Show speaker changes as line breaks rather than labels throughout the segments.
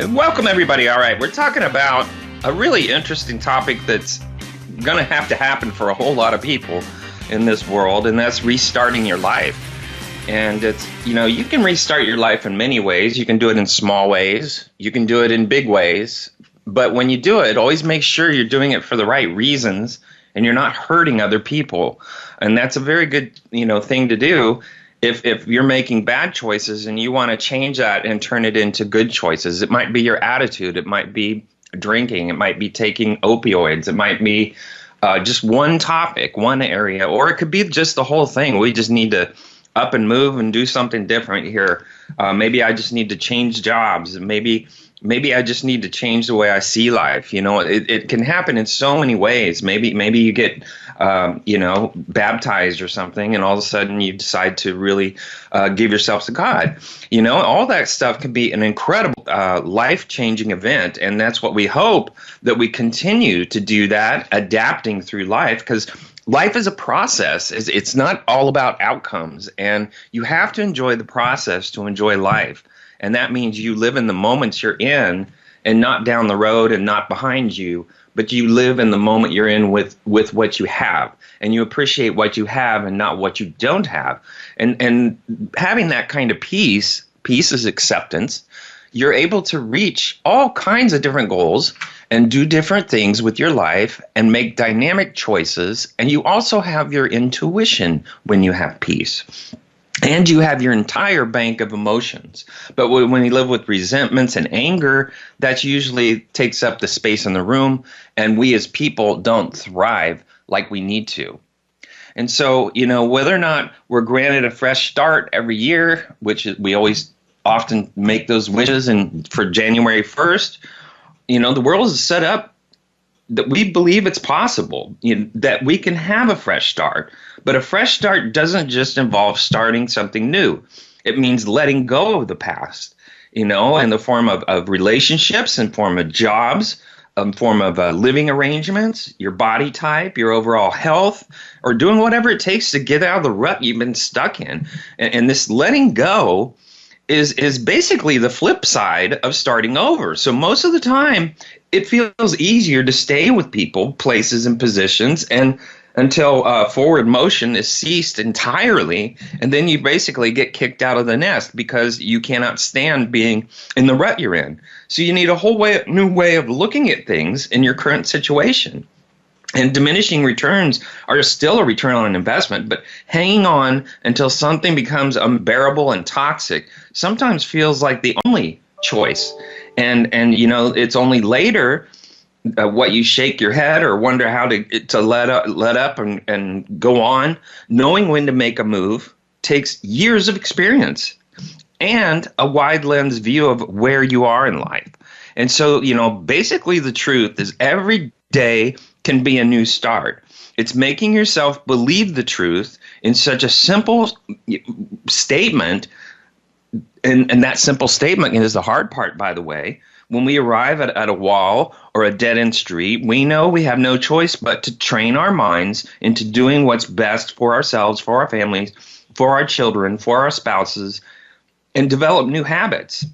Welcome, everybody. All right, we're talking about a really interesting topic that's going to happen for a whole lot of people in this world, and that's restarting your life. And it's, you can restart your life in many ways. You can do it in small ways. You can do it in big ways. But when you do it, always make sure you're doing it for the right reasons and you're not hurting other people. And that's a very good, thing to do. If you're making bad choices and you want to change that and turn it into good choices, it might be your attitude, it might be drinking, it might be taking opioids, it might be just one topic, one area, or it could be just the whole thing. We just need to up and move and do something different here. Maybe I just need to change jobs. Maybe I just need to change the way I see life. It can happen in so many ways. Maybe you get, baptized or something, and all of a sudden you decide to really give yourself to God. All that stuff can be an incredible life-changing event, and that's what we hope, that we continue to do that, adapting through life, because life is a process. It's not all about outcomes, and you have to enjoy the process to enjoy life. And that means you live in the moments you're in and not down the road and not behind you, but you live in the moment you're in with what you have, and you appreciate what you have and not what you don't have. And having that kind of peace is acceptance. You're able to reach all kinds of different goals and do different things with your life and make dynamic choices. And you also have your intuition when you have peace. And you have your entire bank of emotions. But when you live with resentments and anger, that usually takes up the space in the room, and we as people don't thrive like we need to. And so, whether or not we're granted a fresh start every year, which we always often make those wishes, and for January 1st, the world is set up that we believe it's possible, that we can have a fresh start. But a fresh start doesn't just involve starting something new. It means letting go of the past, in the form of relationships, in form of jobs, in form of living arrangements, your body type, your overall health, or doing whatever it takes to get out of the rut you've been stuck in. And this letting go is basically the flip side of starting over. So most of the time, it feels easier to stay with people, places, and positions, and until forward motion is ceased entirely, and then you basically get kicked out of the nest because you cannot stand being in the rut you're in. So you need a whole new way of looking at things in your current situation. And diminishing returns are still a return on an investment, but hanging on until something becomes unbearable and toxic sometimes feels like the only choice. And it's only later what you shake your head or wonder how to let up and go on. Knowing when to make a move takes years of experience and a wide lens view of where you are in life. And so, basically the truth is every day can be a new start. It's making yourself believe the truth in such a simple statement. And that simple statement is the hard part, by the way. When we arrive at a wall or a dead-end street, we know we have no choice but to train our minds into doing what's best for ourselves, for our families, for our children, for our spouses, and develop new habits.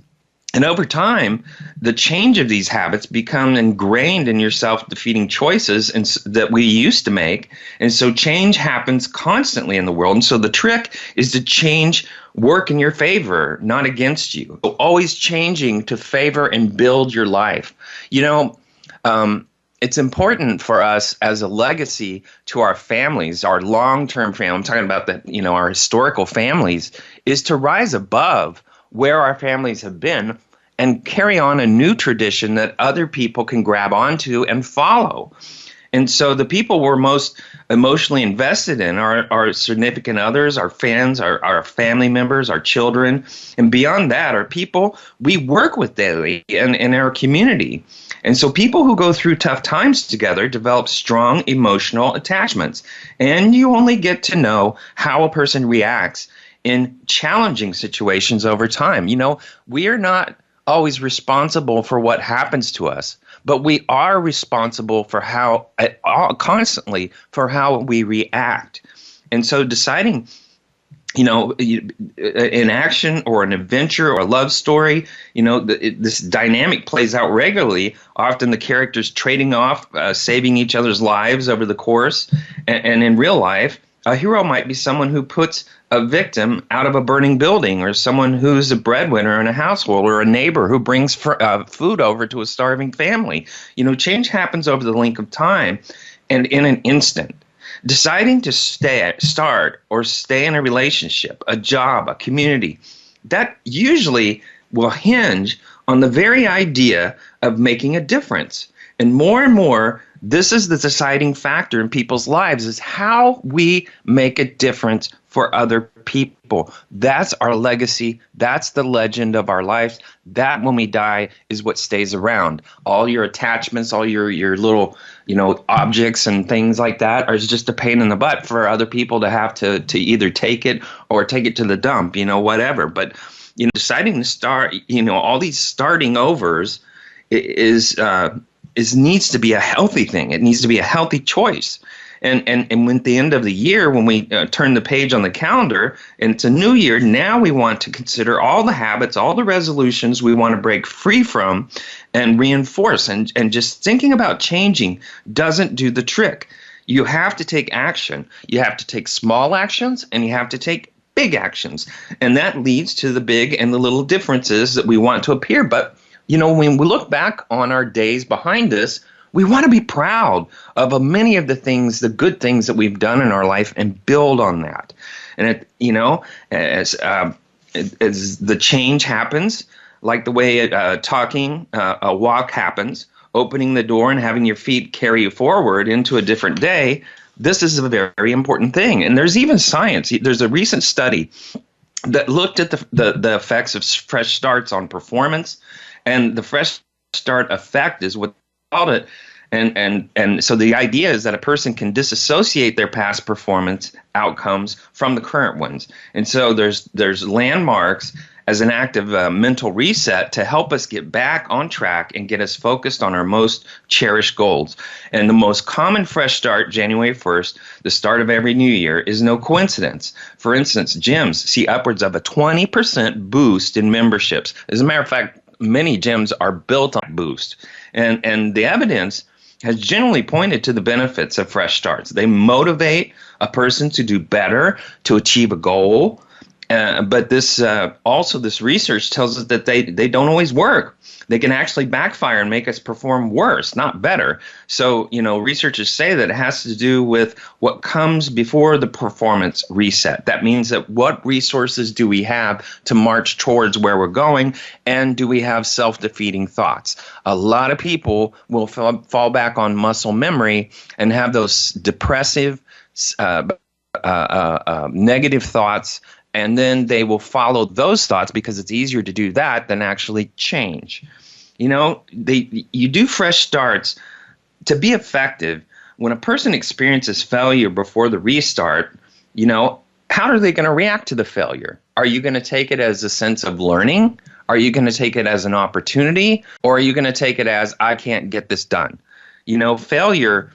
And over time, the change of these habits become ingrained in your self-defeating choices that we used to make. And so change happens constantly in the world. And so the trick is to change work in your favor, not against you. So always changing to favor and build your life. It's important for us as a legacy to our families, our long-term family. I'm talking about our historical families, is to rise above where our families have been and carry on a new tradition that other people can grab onto and follow. And so the people we're most emotionally invested in are our significant others, our fans, our family members, our children, and beyond that are people we work with daily in our community. And so people who go through tough times together develop strong emotional attachments. And you only get to know how a person reacts in challenging situations over time. We are not always responsible for what happens to us, but we are responsible for constantly for how we react. And so deciding an action or an adventure or a love story, this dynamic plays out regularly. Often the characters trading off, saving each other's lives over the course. And in real life, a hero might be someone who puts a victim out of a burning building, or someone who's a breadwinner in a household, or a neighbor who brings food over to a starving family. Change happens over the length of time and in an instant. Deciding to start or stay in a relationship, a job, a community, that usually will hinge on the very idea of making a difference. And more, this is the deciding factor in people's lives, is how we make a difference for other people. That's our legacy. That's the legend of our lives. That, when we die, is what stays around. All your attachments, all your little, objects and things like that are just a pain in the butt for other people to have to either take it or take it to the dump, whatever. But, deciding to start, all these starting overs is needs to be a healthy thing. It needs to be a healthy choice. And when at the end of the year, when we turn the page on the calendar and it's a new year, now we want to consider all the habits, all the resolutions we want to break free from and reinforce. And just thinking about changing doesn't do the trick. You have to take action. You have to take small actions, and you have to take big actions. And that leads to the big and the little differences that we want to appear. But, when we look back on our days behind us, we want to be proud of many of the things, the good things that we've done in our life, and build on that. And as the change happens, like the way a walk happens, opening the door and having your feet carry you forward into a different day, this is a very important thing. And there's even science. There's a recent study that looked at the effects of fresh starts on performance, and the fresh start effect is what they called it. And so the idea is that a person can disassociate their past performance outcomes from the current ones. And so there's landmarks as an act of mental reset to help us get back on track and get us focused on our most cherished goals. And the most common fresh start, January 1st, the start of every new year, is no coincidence. For instance, gyms see upwards of a 20% boost in memberships. As a matter of fact, many gyms are built on boost. And the evidence has generally pointed to the benefits of fresh starts. They motivate a person to do better, to achieve a goal. But this research tells us that they don't always work. They can actually backfire and make us perform worse, not better. So, researchers say that it has to do with what comes before the performance reset. That means that what resources do we have to march towards where we're going, and do we have self-defeating thoughts? A lot of people will fall back on muscle memory and have those depressive, negative thoughts, and then they will follow those thoughts because it's easier to do that than actually change. You do fresh starts to be effective. When a person experiences failure before the restart, how are they going to react to the failure? Are you going to take it as a sense of learning? Are you going to take it as an opportunity? Or are you going to take it as, I can't get this done? Failure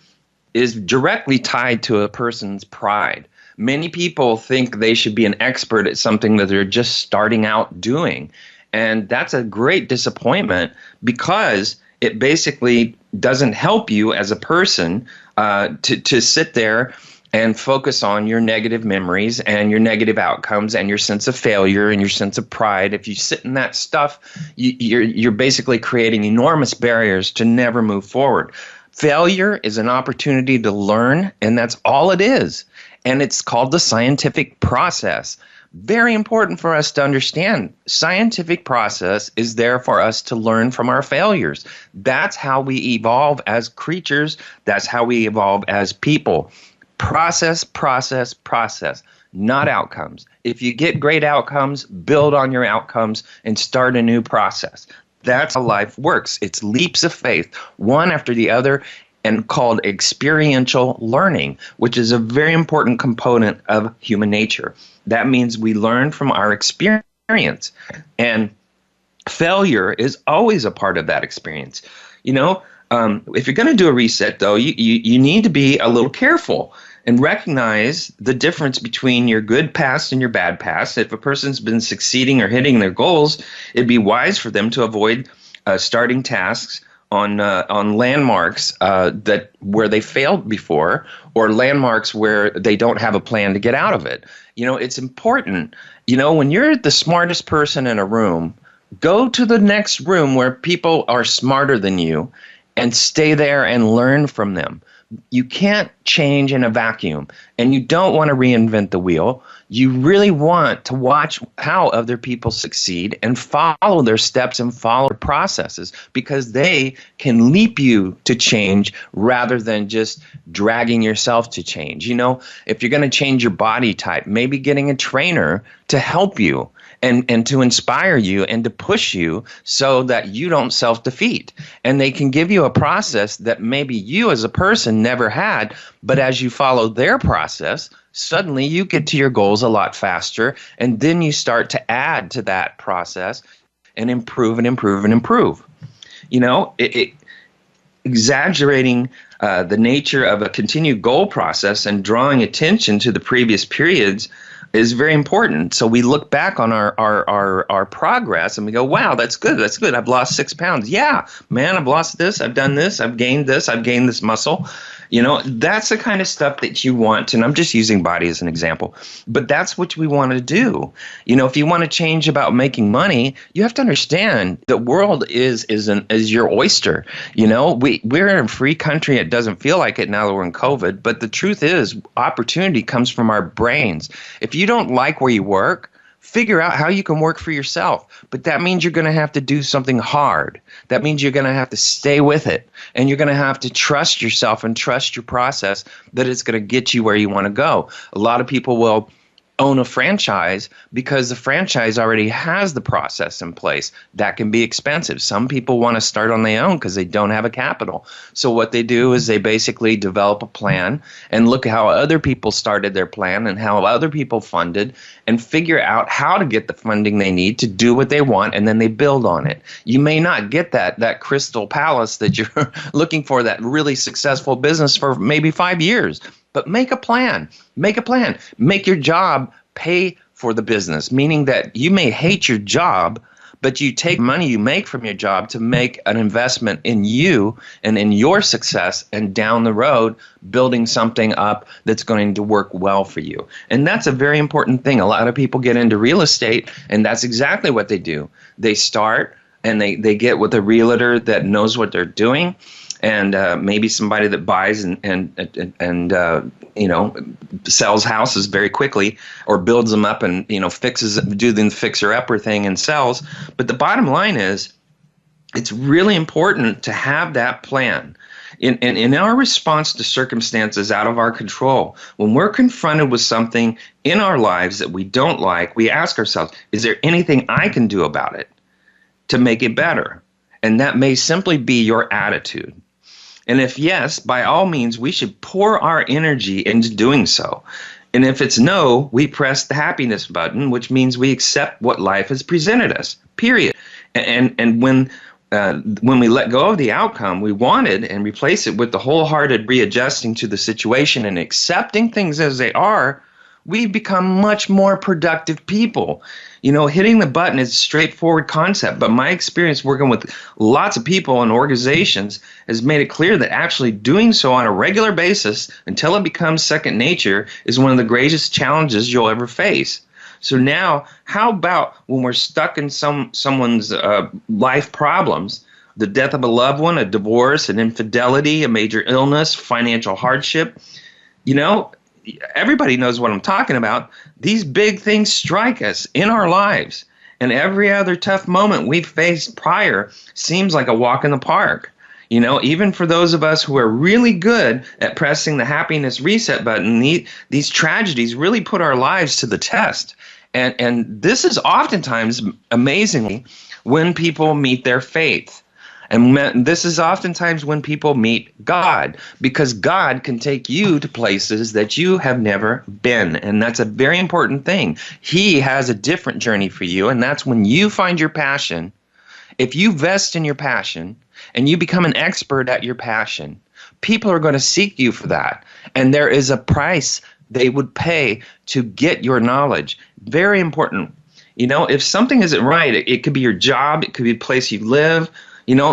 is directly tied to a person's pride. Many people think they should be an expert at something that they're just starting out doing. And that's a great disappointment, because it basically doesn't help you as a person to sit there and focus on your negative memories and your negative outcomes and your sense of failure and your sense of pride. If you sit in that stuff, you're basically creating enormous barriers to never move forward. Failure is an opportunity to learn, and that's all it is. And it's called the scientific process. Very important for us to understand. Scientific process is there for us to learn from our failures. That's how we evolve as creatures. That's how we evolve as people. Process, process, process, not outcomes. If you get great outcomes, build on your outcomes and start a new process. That's how life works. It's leaps of faith, one after the other, and called experiential learning, which is a very important component of human nature. That means we learn from our experience, and failure is always a part of that experience. If you're going to do a reset, though, you need to be a little careful. and recognize the difference between your good past and your bad past. If a person's been succeeding or hitting their goals, it'd be wise for them to avoid starting tasks on landmarks that where they failed before, or landmarks where they don't have a plan to get out of it. It's important. When you're the smartest person in a room, go to the next room where people are smarter than you and stay there and learn from them. You can't change in a vacuum, and you don't want to reinvent the wheel. You really want to watch how other people succeed and follow their steps and follow their processes, because they can leap you to change rather than just dragging yourself to change. If you're going to change your body type, maybe getting a trainer to help you and to inspire you and to push you so that you don't self-defeat. And they can give you a process that maybe you as a person never had, but as you follow their process, suddenly you get to your goals a lot faster, and then you start to add to that process and improve and improve and improve. Exaggerating the nature of a continued goal process and drawing attention to the previous periods is very important. So we look back on our progress and we go, wow, that's good. I've lost 6 pounds. Yeah, man, I've lost this. I've done this. I've gained this. I've gained this muscle. That's the kind of stuff that you want. And I'm just using body as an example, but that's what we want to do. If you want to change about making money, you have to understand the world is your oyster. We're in a free country. It doesn't feel like it now that we're in COVID, but the truth is opportunity comes from our brains. If you don't like where you work, figure out how you can work for yourself. But that means you're going to have to do something hard. That means you're going to have to stay with it. And you're going to have to trust yourself and trust your process that it's going to get you where you want to go. A lot of people will own a franchise because the franchise already has the process in place. That can be expensive. Some people want to start on their own because they don't have a capital. So what they do is they basically develop a plan and look at how other people started their plan and how other people funded, and figure out how to get the funding they need to do what they want, and then they build on it. You may not get that crystal palace that you're looking for, that really successful business for maybe 5 years. But make a plan. Make a plan. Make your job pay for the business, meaning that you may hate your job, but you take money you make from your job to make an investment in you and in your success, and down the road building something up that's going to work well for you. And that's a very important thing. A lot of people get into real estate, and that's exactly what they do. They start and they get with a realtor that knows what they're doing, and maybe somebody that buys and sells houses very quickly, or builds them up and do the fixer-upper thing and sells. But the bottom line is, it's really important to have that plan. In our response to circumstances out of our control, when we're confronted with something in our lives that we don't like, we ask ourselves, is there anything I can do about it to make it better? And that may simply be your attitude. And if yes, by all means, we should pour our energy into doing so. And if it's no, we press the happiness button, which means we accept what life has presented us, period. And when we let go of the outcome we wanted and replace it with the wholehearted readjusting to the situation and accepting things as they are, we become much more productive people. Hitting the button is a straightforward concept, but my experience working with lots of people and organizations has made it clear that actually doing so on a regular basis until it becomes second nature is one of the greatest challenges you'll ever face. So now, how about when we're stuck in someone's life problems, the death of a loved one, a divorce, an infidelity, a major illness, financial hardship? Everybody knows what I'm talking about. These big things strike us in our lives, and every other tough moment we've faced prior seems like a walk in the park. Even for those of us who are really good at pressing the happiness reset button, these tragedies really put our lives to the test. And this is oftentimes, amazingly, when people meet their faith. And this is oftentimes when people meet God, because God can take you to places that you have never been. And that's a very important thing. He has a different journey for you, and that's when you find your passion. If you vest in your passion and you become an expert at your passion, people are going to seek you for that. And there is a price they would pay to get your knowledge. Very important. If something isn't right, it could be your job, it could be the place you live.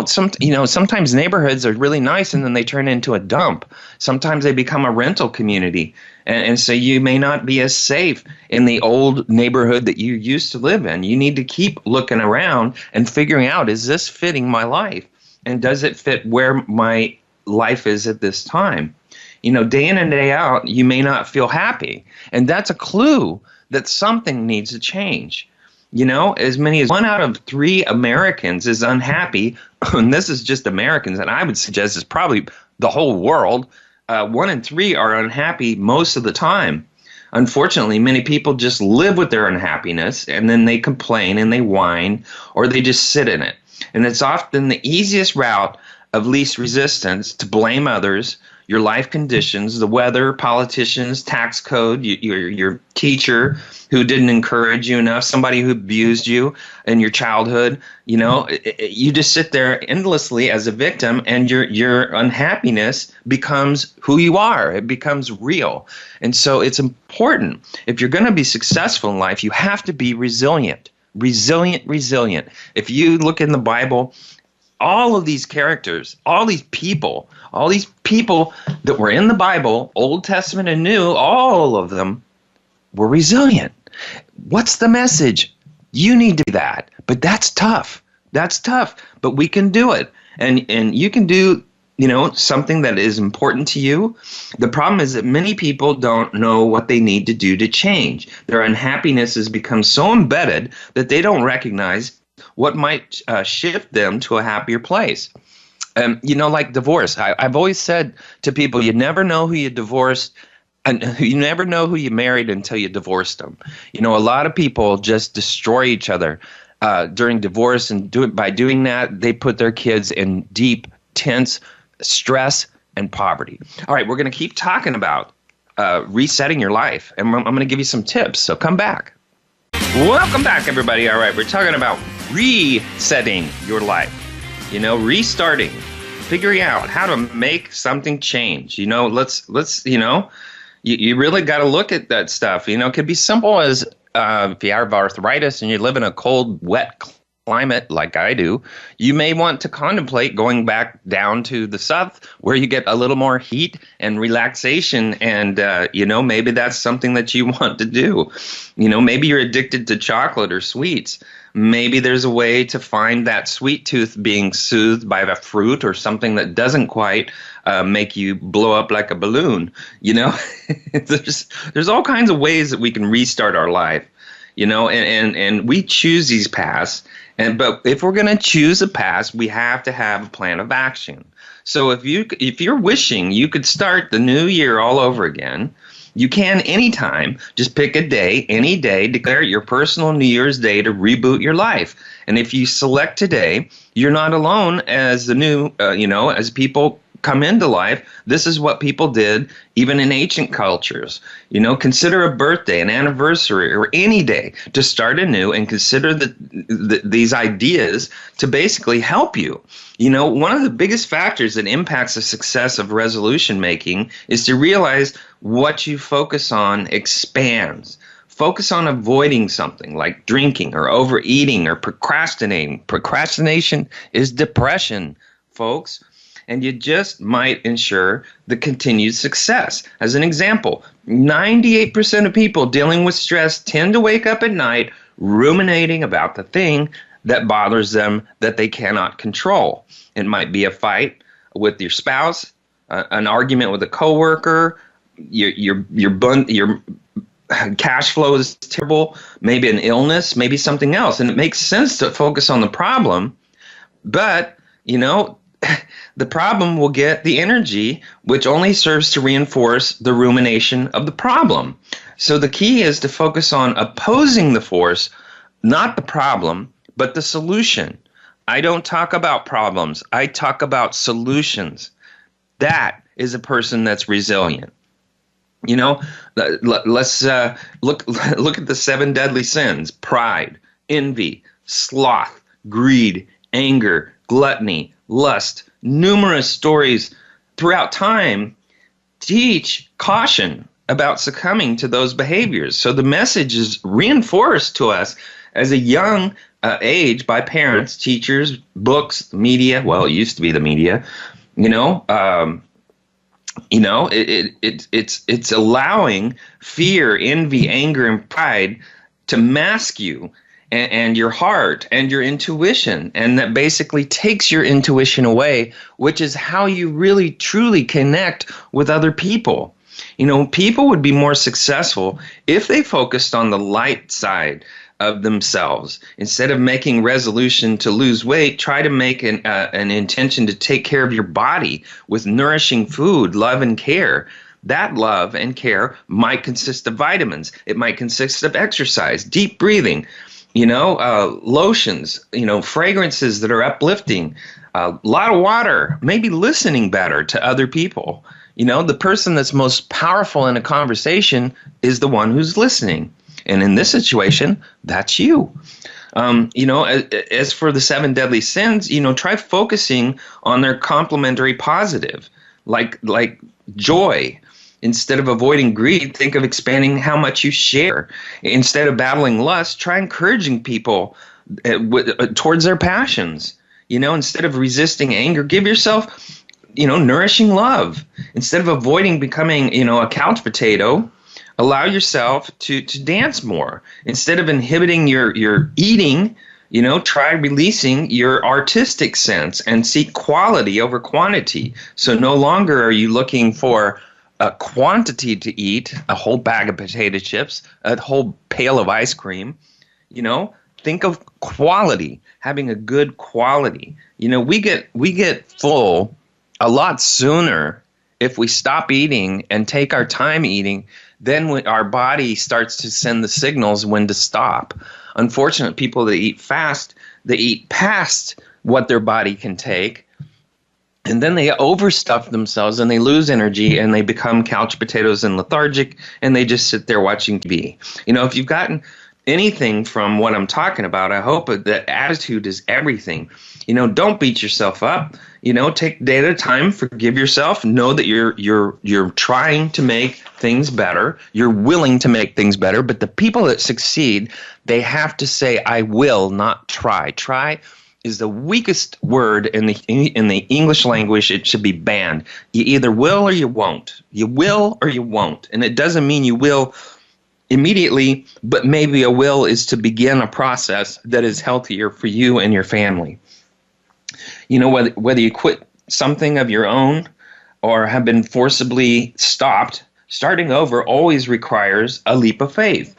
Sometimes neighborhoods are really nice and then they turn into a dump. Sometimes they become a rental community. And so you may not be as safe in the old neighborhood that you used to live in. You need to keep looking around and figuring out, is this fitting my life? And does it fit where my life is at this time? Day in and day out, you may not feel happy. And that's a clue that something needs to change. As many as 1 out of 3 Americans is unhappy, and this is just Americans, and I would suggest it's probably the whole world. 1 in 3 are unhappy most of the time. Unfortunately, many people just live with their unhappiness, and then they complain and they whine, or they just sit in it. And it's often the easiest route of least resistance to blame others, your life conditions, the weather, politicians, tax code, your teacher who didn't encourage you enough, somebody who abused you in your childhood. You just sit there endlessly as a victim, and your unhappiness becomes who you are. It becomes real. And so it's important. If you're going to be successful in life, you have to be resilient. Resilient. If you look in the Bible, all of these characters, all these people that were in the Bible, Old Testament and New, all of them were resilient. What's the message? You need to do that. But that's tough. But we can do it. And you can do, something that is important to you. The problem is that many people don't know what they need to do to change. Their unhappiness has become so embedded that they don't recognize what might shift them to a happier place. Like divorce. I've always said to people, you never know who you divorced, and you never know who you married until you divorced them. A lot of people just destroy each other during divorce, and by doing that, they put their kids in deep, tense stress and poverty. All right, we're going to keep talking about resetting your life, and I'm going to give you some tips, so come back. Welcome back, everybody. All right, we're talking about resetting your life. Restarting, figuring out how to make something change. Let's you really got to look at that stuff. It could be simple as if you have arthritis and you live in a cold, wet climate like I do, you may want to contemplate going back down to the south where you get a little more heat and relaxation, and maybe that's something that you want to do. Maybe you're addicted to chocolate or sweets. Maybe there's a way to find that sweet tooth being soothed by a fruit or something that doesn't quite make you blow up like a balloon. There's all kinds of ways that we can restart our life. And we choose these paths. But if we're going to choose a path, we have to have a plan of action. So if you're wishing you could start the new year all over again, you can anytime. Just pick a day, any day, declare it your personal New Year's Day to reboot your life. And if you select today, you're not alone as the new, as people come into life. This is what people did even in ancient cultures. Consider a birthday, an anniversary, or any day to start anew, and consider these ideas to basically help you. One of the biggest factors that impacts the success of resolution making is to realize what you focus on expands. Focus on avoiding something like drinking or overeating or procrastinating. Procrastination is depression, folks. And you just might ensure the continued success. As an example, 98% of people dealing with stress tend to wake up at night ruminating about the thing that bothers them that they cannot control. It might be a fight with your spouse, an argument with a coworker, your cash flow is terrible, maybe an illness, maybe something else. And it makes sense to focus on the problem, but, the problem will get the energy, which only serves to reinforce the rumination of the problem. So the key is to focus on opposing the force, not the problem, but the solution. I don't talk about problems. I talk about solutions. That is a person that's resilient. Let's look at the 7 deadly sins: pride, envy, sloth, greed, anger, gluttony, lust. Numerous stories throughout time teach caution about succumbing to those behaviors. So the message is reinforced to us as a young age by parents, teachers, books, media. Well, it used to be the media. It's allowing fear, envy, anger, and pride to mask you and your heart and your intuition, and that basically takes your intuition away, which is how you really truly connect with other people. People would be more successful if they focused on the light side of themselves. Instead of making resolution to lose weight, try to make an intention to take care of your body with nourishing food, love, and care. That love and care might consist of vitamins. It might consist of exercise, deep breathing, lotions, fragrances that are uplifting, a lot of water, maybe listening better to other people. The person that's most powerful in a conversation is the one who's listening. And in this situation, that's you. As for the 7 deadly sins, try focusing on their complementary positive, like joy. Instead of avoiding greed, think of expanding how much you share. Instead of battling lust, try encouraging people towards their passions. Instead of resisting anger, give yourself, nourishing love. Instead of avoiding becoming, a couch potato, allow yourself to dance more. Instead of inhibiting your eating, try releasing your artistic sense and seek quality over quantity. So no longer are you looking for a quantity to eat, a whole bag of potato chips, a whole pail of ice cream. Think of quality, having a good quality. We get full a lot sooner if we stop eating and take our time eating. Then when our body starts to send the signals when to stop. Unfortunately, people that eat fast, they eat past what their body can take. And then they overstuff themselves and they lose energy and they become couch potatoes and lethargic and they just sit there watching TV. If you've gotten anything from what I'm talking about, I hope that attitude is everything. Don't beat yourself up. Take a day at a time, forgive yourself, know that you're trying to make things better. You're willing to make things better. But the people that succeed, they have to say, I will, not try. Try is the weakest word in the English language. It should be banned. You either will or you won't. You will or you won't. And it doesn't mean you will immediately, but maybe a will is to begin a process that is healthier for you and your family. Whether you quit something of your own or have been forcibly stopped, starting over always requires a leap of faith.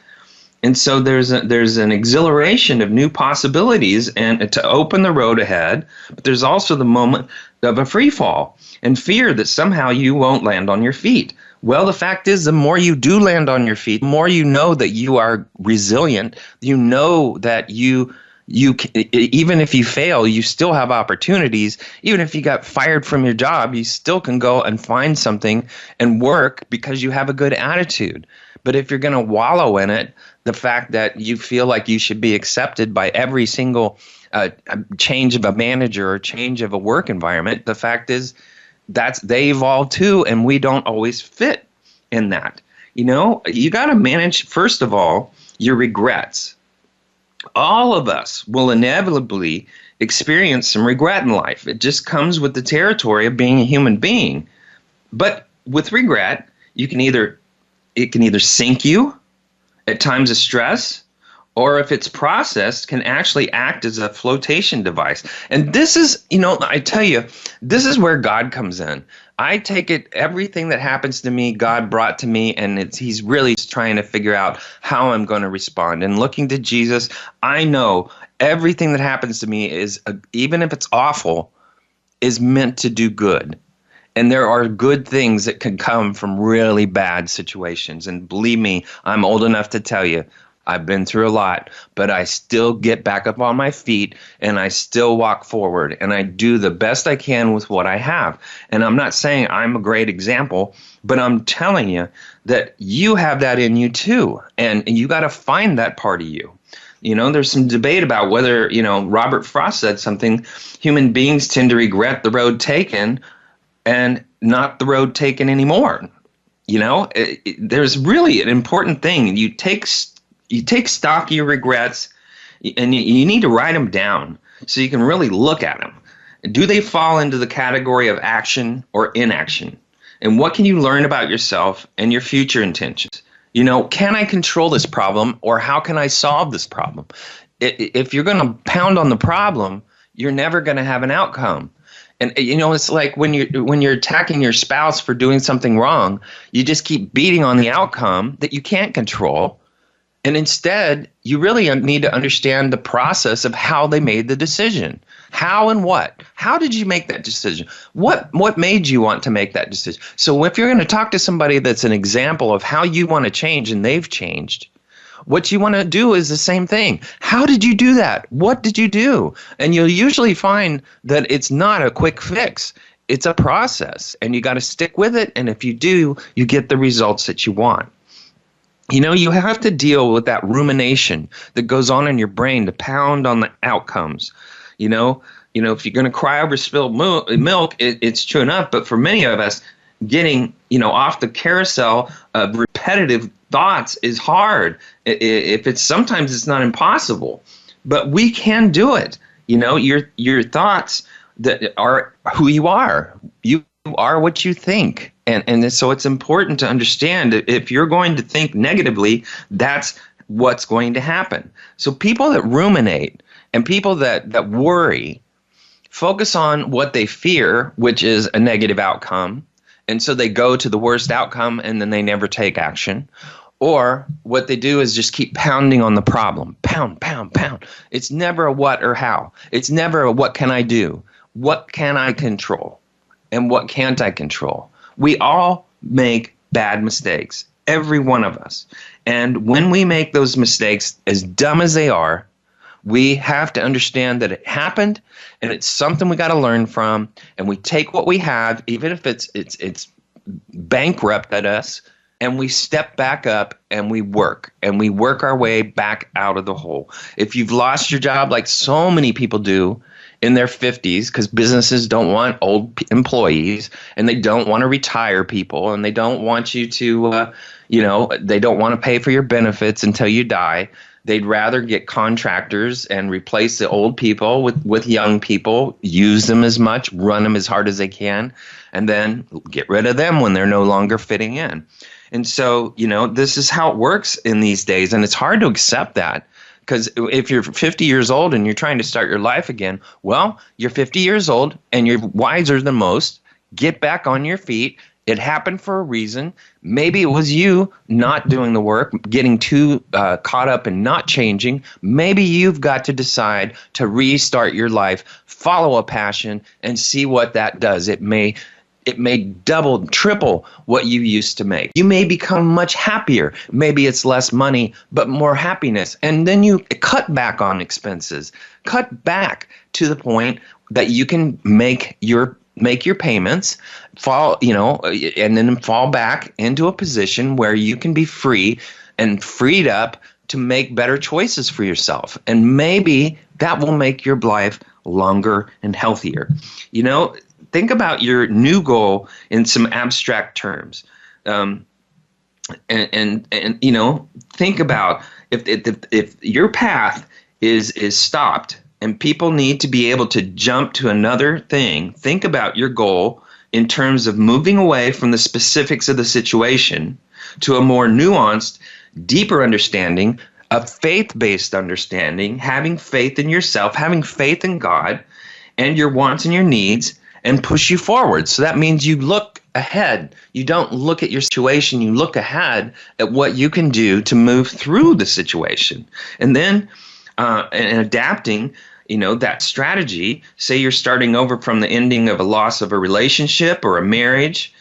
And so there's an exhilaration of new possibilities and to open the road ahead, but there's also the moment of a free fall and fear that somehow you won't land on your feet. Well, the fact is, the more you do land on your feet, the more you know that you are resilient. You know that you even if you fail, you still have opportunities. Even if you got fired from your job, you still can go and find something and work because you have a good attitude. But if you're going to wallow in it, the fact that you feel like you should be accepted by every single change of a manager or change of a work environment, the fact is they evolve too, and we don't always fit in that. You got to manage, first of all, your regrets. All of us will inevitably experience some regret in life. It just comes with the territory of being a human being. But with regret, it can either sink you at times of stress, or if it's processed, can actually act as a flotation device. And this is, I tell you, this is where God comes in. I take it, everything that happens to me, God brought to me, and he's really trying to figure out how I'm going to respond. And looking to Jesus, I know everything that happens to me is, even if it's awful, is meant to do good. And there are good things that can come from really bad situations. And believe me, I'm old enough to tell you, I've been through a lot, but I still get back up on my feet and I still walk forward and I do the best I can with what I have. And I'm not saying I'm a great example, but I'm telling you that you have that in you too. And you got to find that part of you. There's some debate about whether, Robert Frost said something, human beings tend to regret the road taken and not the road taken anymore. There's really an important thing. You take stock of your regrets, and you need to write them down so you can really look at them. Do they fall into the category of action or inaction? And what can you learn about yourself and your future intentions? Can I control this problem, or how can I solve this problem? If you're going to pound on the problem, you're never going to have an outcome. And it's like when you're attacking your spouse for doing something wrong, you just keep beating on the outcome that you can't control. And instead, you really need to understand the process of how they made the decision. How and what? How did you make that decision? What made you want to make that decision? So if you're going to talk to somebody that's an example of how you want to change and they've changed, what you want to do is the same thing. How did you do that? What did you do? And you'll usually find that it's not a quick fix. It's a process, and you got to stick with it. And if you do, you get the results that you want. You have to deal with that rumination that goes on in your brain to pound on the outcomes. If you're going to cry over spilled milk, it's true enough. But for many of us, getting, off the carousel of repetitive thoughts is hard. Sometimes it's not impossible, but we can do it. Your thoughts that are who you are. You are what you think. And so it's important to understand that if you're going to think negatively, that's what's going to happen. So people that ruminate and people that worry focus on what they fear, which is a negative outcome. And so they go to the worst outcome and then they never take action. Or what they do is just keep pounding on the problem. Pound, pound, pound. It's never a what or how. It's never a what can I do? What can I control? And what can't I control? We all make bad mistakes, every one of us. And when we make those mistakes, as dumb as they are, we have to understand that it happened, and it's something we got to learn from. And we take what we have, even if it's bankrupt at us, and we step back up and we work our way back out of the hole. If you've lost your job, like so many people do in their 50s, because businesses don't want old employees, and they don't want to retire people, and they don't want you to, they don't want to pay for your benefits until you die. They'd rather get contractors and replace the old people with young people, use them as much, run them as hard as they can, and then get rid of them when they're no longer fitting in. And so, this is how it works in these days, and it's hard to accept that. Because if you're 50 years old and you're trying to start your life again, well, you're 50 years old and you're wiser than most. Get back on your feet. It happened for a reason. Maybe it was you not doing the work, getting too caught up in not changing. Maybe you've got to decide to restart your life, follow a passion, and see what that does. It may double, triple what you used to make. You may become much happier. Maybe it's less money, but more happiness. And then you cut back on expenses. Cut back to the point that you can make your payments, and then fall back into a position where you can be free and freed up to make better choices for yourself. And maybe that will make your life longer and healthier. Think about your new goal in some abstract terms, and think about if your path is stopped and people need to be able to jump to another thing. Think about your goal in terms of moving away from the specifics of the situation to a more nuanced, deeper understanding, a faith-based understanding, having faith in yourself, having faith in God and your wants and your needs, and push you forward. So that means you look ahead. You don't look at your situation. You look ahead at what you can do to move through the situation. And then and adapting, that strategy. Say you're starting over from the ending of a loss of a relationship or a marriage.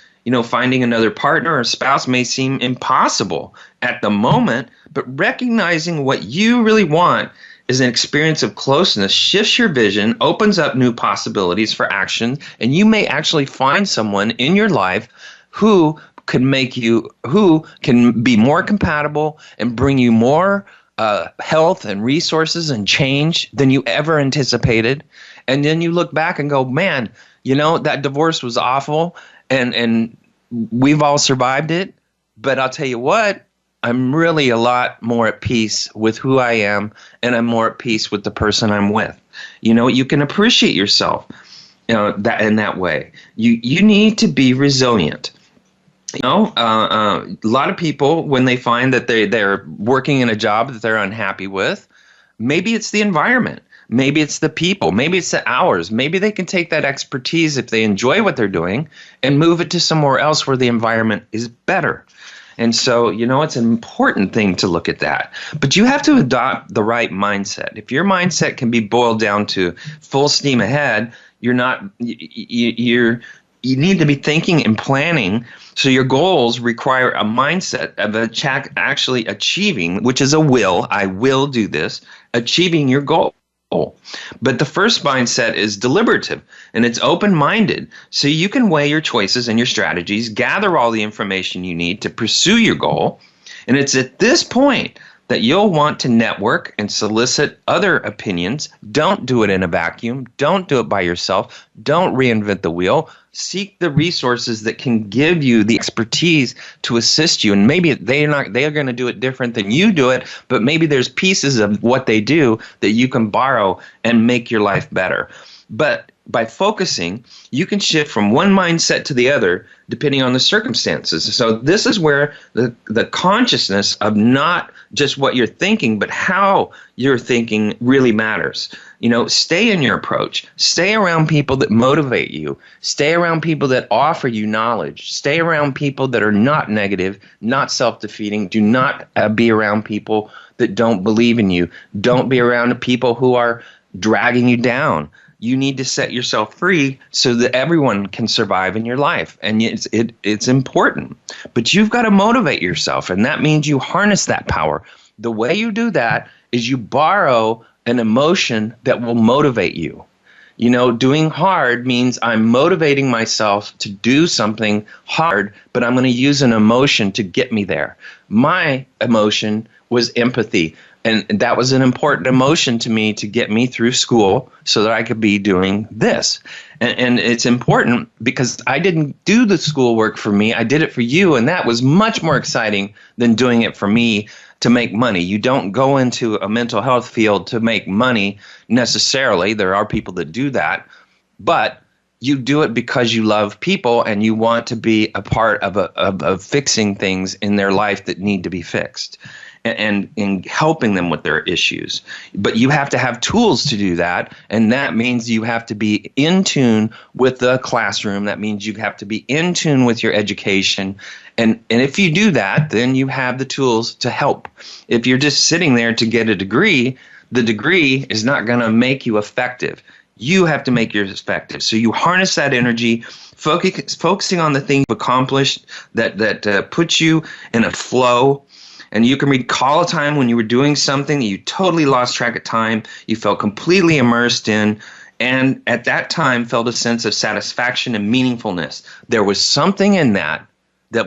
Finding another partner or spouse may seem impossible at the moment, but recognizing what you really want is an experience of closeness, shifts your vision, opens up new possibilities for action, and you may actually find someone in your life who can be more compatible and bring you more health and resources and change than you ever anticipated. And then you look back and go, man, that divorce was awful, and we've all survived it. But I'll tell you what, I'm really a lot more at peace with who I am, and I'm more at peace with the person I'm with. You can appreciate yourself, that in that way. You need to be resilient. A lot of people, when they find that they're working in a job that they're unhappy with, maybe it's the environment, maybe it's the people, maybe it's the hours, maybe they can take that expertise if they enjoy what they're doing and move it to somewhere else where the environment is better. And so, it's an important thing to look at that. But you have to adopt the right mindset. If your mindset can be boiled down to full steam ahead, you need to be thinking and planning. So your goals require a mindset of actually achieving, which is a will. I will do this, achieving your goal. But the first mindset is deliberative, and it's open-minded. So you can weigh your choices and your strategies, gather all the information you need to pursue your goal. And it's at this point that you'll want to network and solicit other opinions. Don't do it in a vacuum. Don't do it by yourself. Don't reinvent the wheel. Seek the resources that can give you the expertise to assist you. And maybe they're going to do it different than you do it, but maybe there's pieces of what they do that you can borrow and make your life better. But by focusing, you can shift from one mindset to the other depending on the circumstances. So this is where the consciousness of not just what you're thinking, but how you're thinking really matters. Stay in your approach. Stay around people that motivate you. Stay around people that offer you knowledge. Stay around people that are not negative, not self-defeating. Do not be around people that don't believe in you. Don't be around people who are dragging you down. You need to set yourself free so that everyone can survive in your life. And it's important. But you've got to motivate yourself, and that means you harness that power. The way you do that is you borrow an emotion that will motivate you. Doing hard means I'm motivating myself to do something hard, but I'm going to use an emotion to get me there. My emotion was empathy. And that was an important emotion to me to get me through school so that I could be doing this. And it's important because I didn't do the schoolwork for me. I did it for you. And that was much more exciting than doing it for me to make money. You don't go into a mental health field to make money necessarily. There are people that do that. But you do it because you love people and you want to be a part of fixing things in their life that need to be fixed. And in helping them with their issues. But you have to have tools to do that, and that means you have to be in tune with the classroom. That means you have to be in tune with your education. And if you do that, then you have the tools to help. If you're just sitting there to get a degree, the degree is not going to make you effective. You have to make yours effective. So you harness that energy, focusing on the things you've accomplished that puts you in a flow. And you can recall a time when you were doing something that you totally lost track of time, you felt completely immersed in, and at that time felt a sense of satisfaction and meaningfulness. There was something in that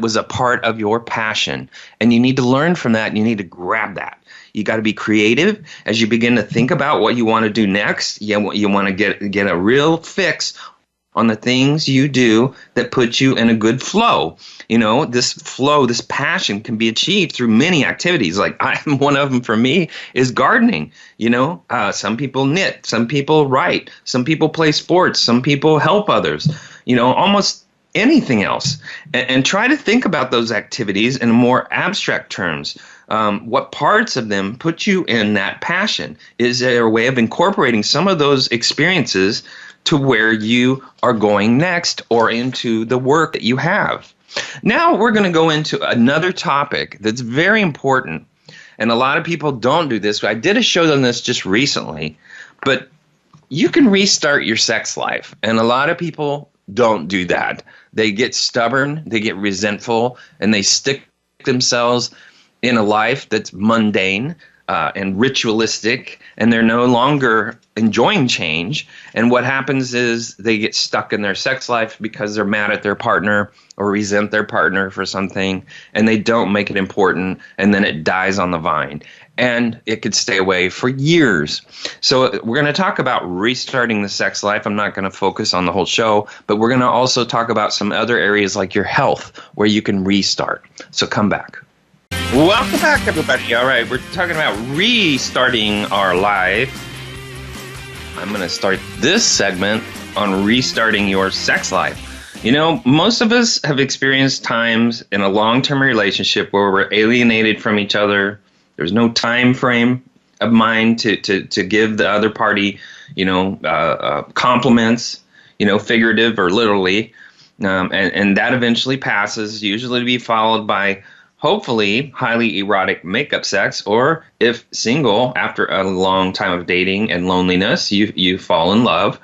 was a part of your passion, and you need to learn from that, and you need to grab that. You got to be creative as you begin to think about what you want to do next. You want to get a real fix on the things you do that put you in a good flow. This flow, this passion can be achieved through many activities. Like one of them for me is gardening. Some people knit, some people write, some people play sports, some people help others, almost anything else. And try to think about those activities in more abstract terms. What parts of them put you in that passion? Is there a way of incorporating some of those experiences to where you are going next or into the work that you have? Now we're going to go into another topic that's very important, and a lot of people don't do this. I did a show on this just recently, but you can restart your sex life, and a lot of people don't do that. They get stubborn, they get resentful, and they stick themselves in a life that's mundane and ritualistic, and they're no longer enjoying change. And what happens is they get stuck in their sex life because they're mad at their partner or resent their partner for something, and they don't make it important, and then it dies on the vine. And it could stay away for years. So we're going to talk about restarting the sex life. I'm not going to focus on the whole show, but we're going to also talk about some other areas like your health where you can restart. So come back. Welcome back, everybody. All right, we're talking about restarting our life. I'm going to start this segment on restarting your sex life. You know, most of us have experienced times in a long-term relationship where we're alienated from each other. There's no time frame of mind to give the other party, compliments, figurative or literally. And that eventually passes, usually to be followed by, hopefully, highly erotic makeup sex, or if single, after a long time of dating and loneliness, you fall in love,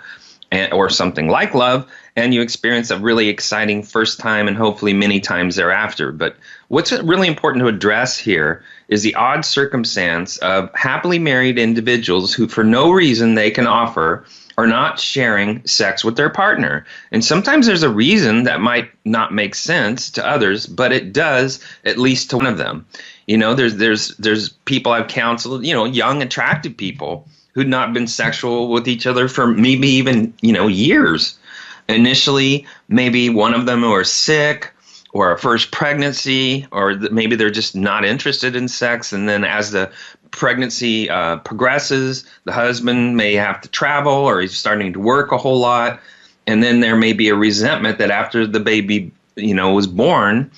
or something like love, and you experience a really exciting first time and hopefully many times thereafter. But what's really important to address here is the odd circumstance of happily married individuals who, for no reason they can offer, are not sharing sex with their partner. And sometimes there's a reason that might not make sense to others, but it does, at least to one of them. There's people I've counseled, young, attractive people who'd not been sexual with each other for maybe even, years. Initially, maybe one of them was sick, or a first pregnancy, or maybe they're just not interested in sex. And then as the pregnancy progresses, the husband may have to travel, or he's starting to work a whole lot. And then there may be a resentment that after the baby, was born,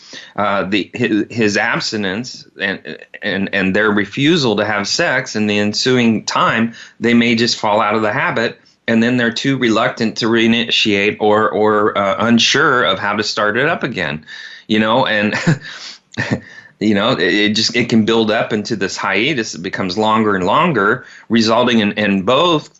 his abstinence and their refusal to have sex in the ensuing time, they may just fall out of the habit. And then they're too reluctant to reinitiate or unsure of how to start it up again, and it can build up into this hiatus. It becomes longer and longer, resulting in both,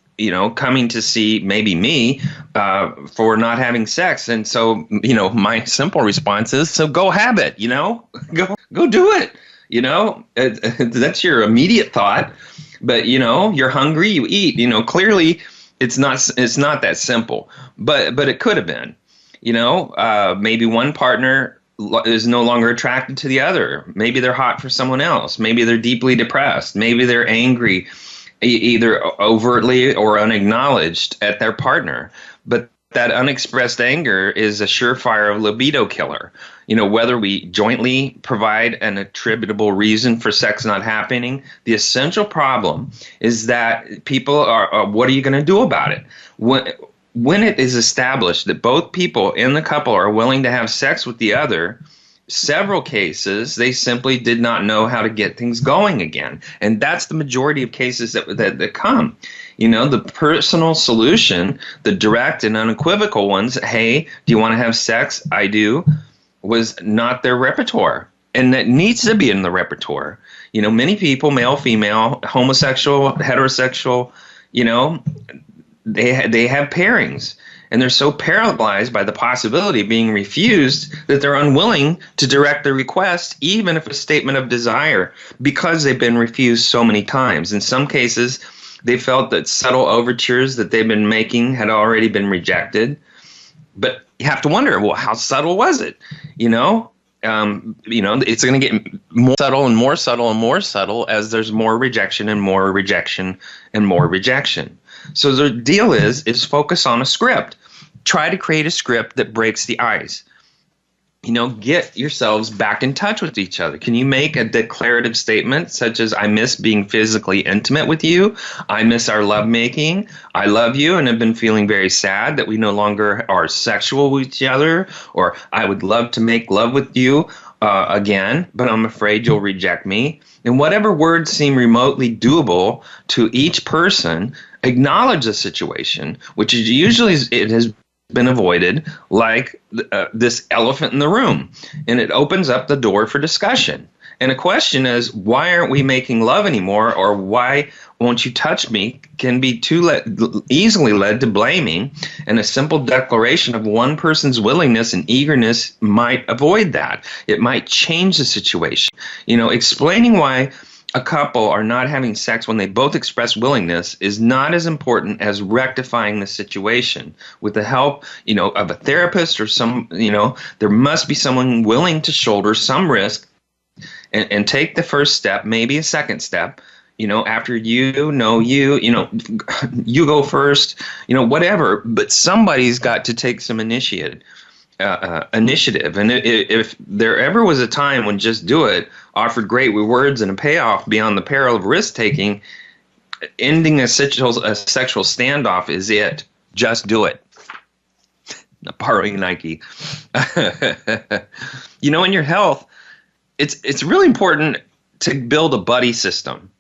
coming to see maybe me for not having sex. And so, my simple response is, so go have it, go do it. That's your immediate thought. But, you're hungry, you eat, clearly. It's not that simple, but it could have been, maybe one partner is no longer attracted to the other. Maybe they're hot for someone else. Maybe they're deeply depressed. Maybe they're angry, either overtly or unacknowledged at their partner. But that unexpressed anger is a surefire libido killer. Whether we jointly provide an attributable reason for sex not happening, the essential problem is that people are, what are you going to do about it? When it is established that both people in the couple are willing to have sex with the other, several cases, they simply did not know how to get things going again. And that's the majority of cases that come. The personal solution, the direct and unequivocal ones, hey, do you want to have sex? I do, was not their repertoire. And that needs to be in the repertoire. Many people, male, female, homosexual, heterosexual, they have pairings. And they're so paralyzed by the possibility of being refused that they're unwilling to direct the request, even if it's a statement of desire, because they've been refused so many times. In some cases, they felt that subtle overtures that they've been making had already been rejected. But you have to wonder, well, how subtle was it? It's going to get more subtle and more subtle and more subtle as there's more rejection and more rejection and more rejection. So the deal is focus on a script. Try to create a script that breaks the ice. Get yourselves back in touch with each other. Can you make a declarative statement such as, I miss being physically intimate with you. I miss our lovemaking. I love you and have been feeling very sad that we no longer are sexual with each other. Or I would love to make love with you again, but I'm afraid you'll reject me. And whatever words seem remotely doable to each person, acknowledge the situation, which is usually it has been avoided, like this elephant in the room. And it opens up the door for discussion. And the question is, why aren't we making love anymore? Or why won't you touch me? Can be easily led to blaming. And a simple declaration of one person's willingness and eagerness might avoid that. It might change the situation. Explaining why a couple are not having sex when they both express willingness is not as important as rectifying the situation with the help, of a therapist or there must be someone willing to shoulder some risk and take the first step, maybe a second step, after you go first, whatever, but somebody's got to take some initiative. And if there ever was a time when just do it offered great rewards and a payoff beyond the peril of risk taking, ending a sexual standoff is it. Just do it. Borrowing Nike. In your health, it's really important to build a buddy system.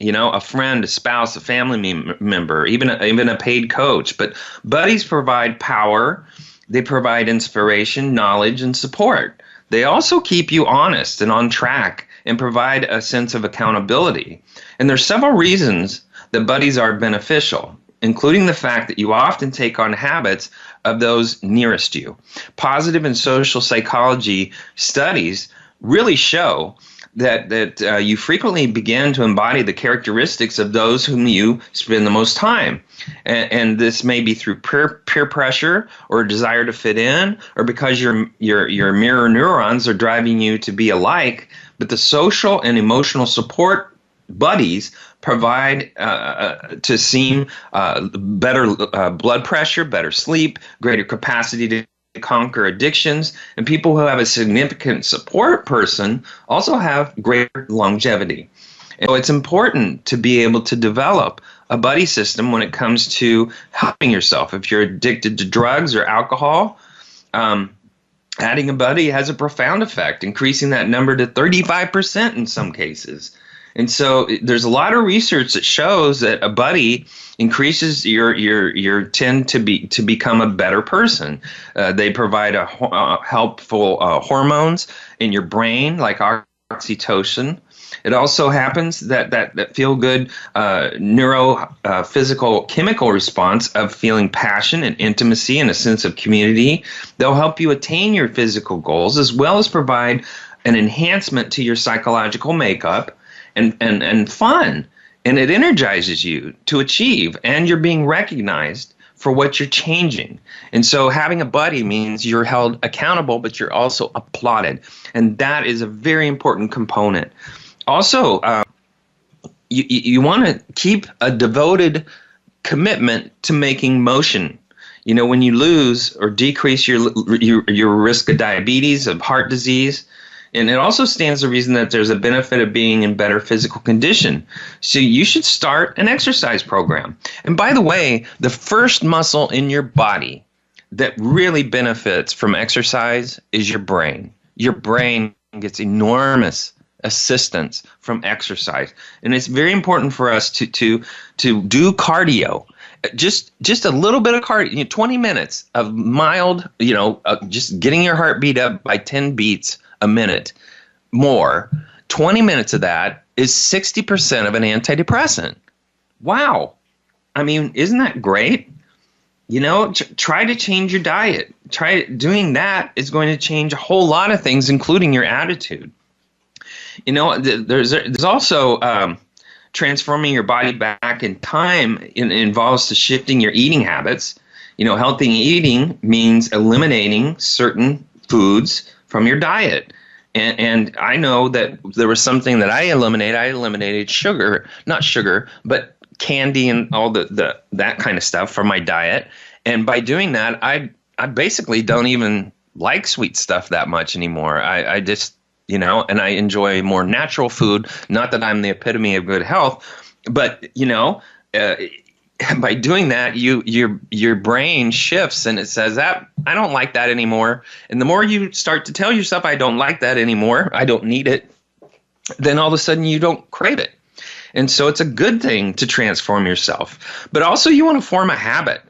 A friend, a spouse, a family member, even a paid coach. But buddies provide power. They provide inspiration, knowledge, and support. They also keep you honest and on track and provide a sense of accountability. And there's several reasons that buddies are beneficial, including the fact that you often take on habits of those nearest you. Positive and social psychology studies really show that you frequently begin to embody the characteristics of those whom you spend the most time. And this may be through peer pressure or a desire to fit in, or because your mirror neurons are driving you to be alike. But the social and emotional support buddies provide to seem better blood pressure, better sleep, greater capacity to conquer addictions, and people who have a significant support person also have greater longevity. And so it's important to be able to develop a buddy system when it comes to helping yourself. If you're addicted to drugs or alcohol, adding a buddy has a profound effect, increasing that number to 35% in some cases. And so there's a lot of research that shows that a buddy increases your tend to become a better person. They provide helpful hormones in your brain, like oxytocin. It also happens that feel good physical chemical response of feeling passion and intimacy and a sense of community. They'll help you attain your physical goals as well as provide an enhancement to your psychological makeup and fun. And it energizes you to achieve, and you're being recognized for what you're changing. And so having a buddy means you're held accountable, but you're also applauded. And that is a very important component. Also, you want to keep a devoted commitment to making motion. When you lose or decrease your risk of diabetes, of heart disease. And it also stands to reason that there's a benefit of being in better physical condition. So you should start an exercise program. And by the way, the first muscle in your body that really benefits from exercise is your brain. Your brain gets enormous assistance from exercise. And it's very important for us to do cardio. Just a little bit of cardio, 20 minutes of mild, just getting your heart beat up by 10 beats a minute more. 20 minutes of that is 60% of an antidepressant. Wow. I mean, isn't that great? Try to change your diet. Doing that is going to change a whole lot of things, including your attitude. There's also transforming your body back in time. Involves shifting your eating habits. Healthy eating means eliminating certain foods from your diet. And I know that there was something that I eliminated. I eliminated sugar, not sugar, but candy and all that kind of stuff from my diet. And by doing that, I basically don't even like sweet stuff that much anymore. I just, and I enjoy more natural food. Not that I'm the epitome of good health, but, by doing that, your brain shifts and it says that I don't like that anymore. And the more you start to tell yourself I don't like that anymore, I don't need it, then all of a sudden you don't crave it. And so it's a good thing to transform yourself. But also you want to form a habit.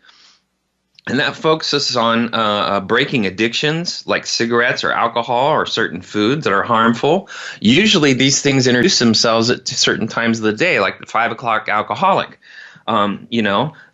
And that focuses on breaking addictions like cigarettes or alcohol or certain foods that are harmful. Usually these things introduce themselves at certain times of the day, like the 5 o'clock alcoholic.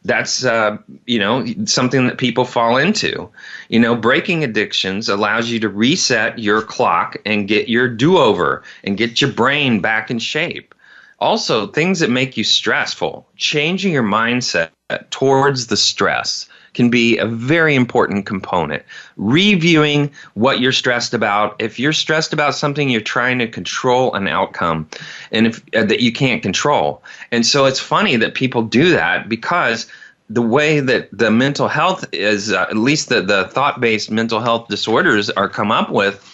That's, something that people fall into. Breaking addictions allows you to reset your clock and get your do-over and get your brain back in shape. Also, things that make you stressful, changing your mindset towards the stress can be a very important component. Reviewing what you're stressed about. If you're stressed about something, you're trying to control an outcome and if that you can't control. And so it's funny that people do that, because the way that the mental health is, at least the thought-based mental health disorders are come up with,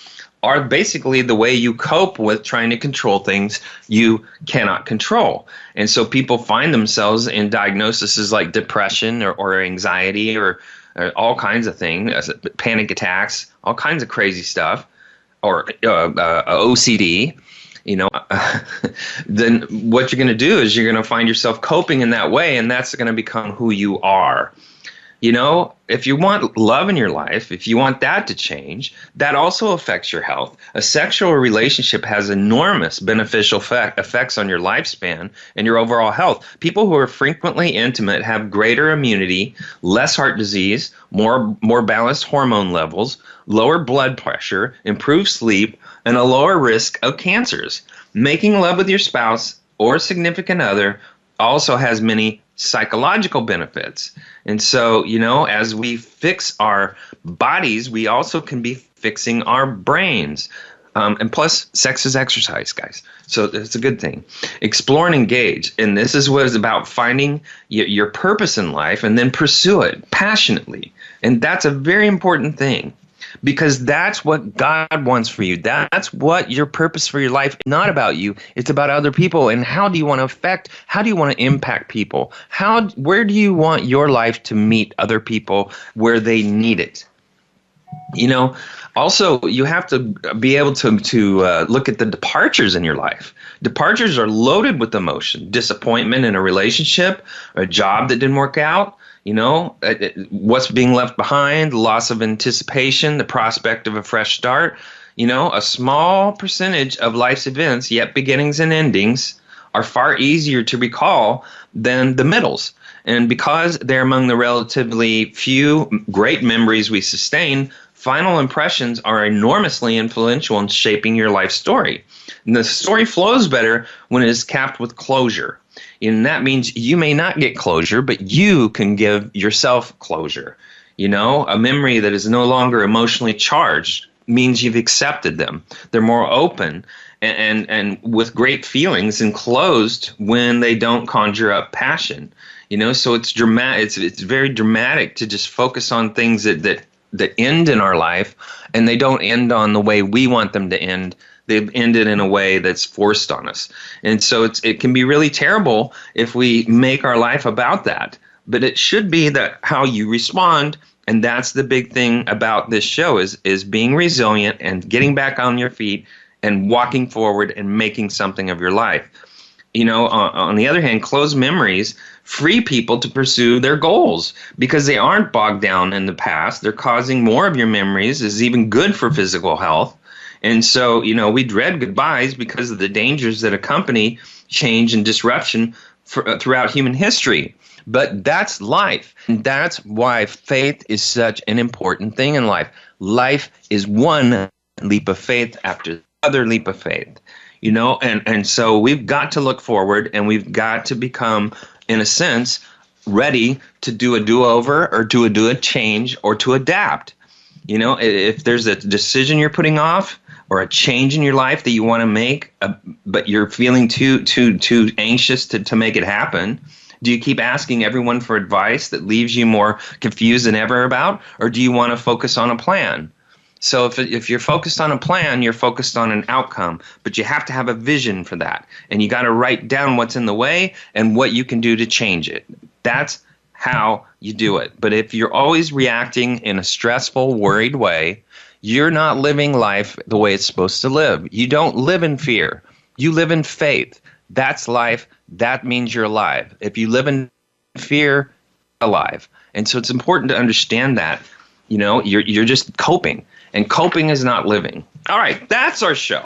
are basically the way you cope with trying to control things you cannot control. And so people find themselves in diagnoses like depression or anxiety or all kinds of things, panic attacks, all kinds of crazy stuff, or OCD. Then what you're going to do is you're going to find yourself coping in that way, and that's going to become who you are. If you want love in your life, if you want that to change, that also affects your health. A sexual relationship has enormous beneficial effects on your lifespan and your overall health. People who are frequently intimate have greater immunity, less heart disease, more balanced hormone levels, lower blood pressure, improved sleep, and a lower risk of cancers. Making love with your spouse or significant other also has many psychological benefits. And so, as we fix our bodies, we also can be fixing our brains. And plus, sex is exercise, guys. So it's a good thing. Explore and engage. And this is what it's about, finding your purpose in life and then pursue it passionately. And that's a very important thing, because that's what God wants for you. That's what your purpose for your life is not about you. It's about other people. And how do you want to how do you want to impact people? Where do you want your life to meet other people where they need it? Also, you have to be able to look at the departures in your life. Departures are loaded with emotion, disappointment in a relationship, a job that didn't work out, what's being left behind, loss of anticipation, the prospect of a fresh start. A small percentage of life's events, yet beginnings and endings, are far easier to recall than the middles. And because they're among the relatively few great memories we sustain, final impressions are enormously influential in shaping your life story. And the story flows better when it is capped with closure. And that means you may not get closure, but you can give yourself closure. A memory that is no longer emotionally charged means you've accepted them. They're more open and with great feelings, and closed when they don't conjure up passion. So it's dramatic. It's very dramatic to just focus on things that end in our life, and they don't end on the way we want them to end. They've ended in a way that's forced on us. And so it can be really terrible if we make our life about that. But it should be that how you respond, and that's the big thing about this show is being resilient and getting back on your feet and walking forward and making something of your life. On the other hand, closed memories free people to pursue their goals because they aren't bogged down in the past. They're causing more of your memories is even good for physical health. And so, we dread goodbyes because of the dangers that accompany change and disruption throughout human history. But that's life. And that's why faith is such an important thing in life. Life is one leap of faith after the other leap of faith. And so we've got to look forward, and we've got to become, in a sense, ready to do a do-over or to do a change or to adapt. If there's a decision you're putting off or a change in your life that you want to make, but you're feeling too anxious to make it happen, do you keep asking everyone for advice that leaves you more confused than ever about, or do you want to focus on a plan? So if you're focused on a plan, you're focused on an outcome, but you have to have a vision for that. And you got to write down what's in the way and what you can do to change it. That's how you do it. But if you're always reacting in a stressful, worried way, you're not living life the way it's supposed to live. You don't live in fear. You live in faith. That's life. That means you're alive. If you live in fear, alive. And so it's important to understand that, you're just coping. And coping is not living. All right, that's our show.